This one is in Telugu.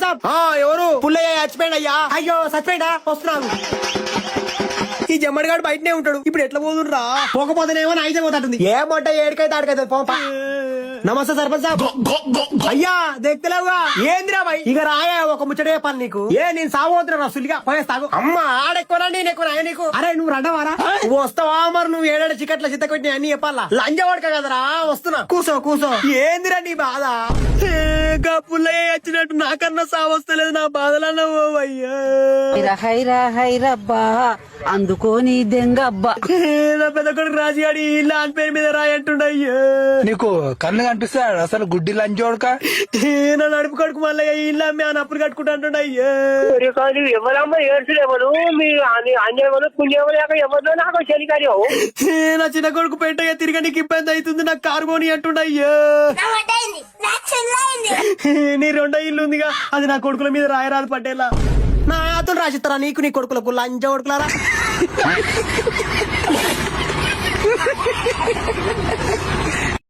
సర్పంచ్ సాబ్ ఎవరు పుల్లయ్య చచ్చిపోయింది అయ్యా. అయ్యో చచ్చిపోయిందా వస్తున్నాను. ఈ జమ్మడిగాడు బయటనే ఉంటాడు. ఇప్పుడు ఎట్లా పోతుండ్రా? పోకపోతేనేమో నైజే పోతాంటుంది. ఏమంట ఏడికైతే ఆడికైతే పోపా. నమస్తే సర్పంచ్ సాబ్. అయ్యా দেখতেలేవుగా ఏందిరా బాయ్. ఇక రాయా ఒక ముచ్చటే పని నీకు. నేను సాగుతున్నా సులిగా పోయేస్తాగు. అమ్మ ఆడెక్కువనా నేను ఎక్కువ నీకు. అరే నువ్వు రండవారా వస్తావా? మరి నువ్వు ఏడాడు చికెట్ల చిత్త కొట్టి అన్ని చెప్పాలా? లంజ పడక కదరా వస్తున్నా. కూసో కూసో. ఏందిరా నీ బాధ? పుల్లయ్య వచ్చినట్టు నాకన్నా సావస్తలేదు. నా బాధలన్నా పోవయ్యా. హైరా హైరబ్బా అందుకోని దెంగబ్బా. నా పెద్ద కొడుకు రాజుగాడి ఇల్లు అని పేరు మీద రాయంటుండయ్యా. నీకు కన్ను కనిపిస్తాడు అసలు గుడ్డి లంచోడక. నా నడుపు కొడుకు మళ్ళీ ఇల్లు అమ్మి ఆ నప్పుడు కట్టుకుంటా అంటుండయ్యా. ఎవరమ్మా ఏడ్చుడు ఎవరు? మీ అంజవరు పుణ్యవరు ఎవరిలో నాకు చలికార్యం. నా చిన్న కొడుకు పెట్టగా తిరిగి నీకు ఇబ్బంది అవుతుంది. నాకు కారు కొని అంటుండయ్యా. నీ రెండో ఇల్లు ఉందిగా అది నా కొడుకుల మీద రాయరాదు పట్టేలా. నా అతను రాసిస్తారా నీకు నీ కొడుకులకు లంచ కొడుకులారా?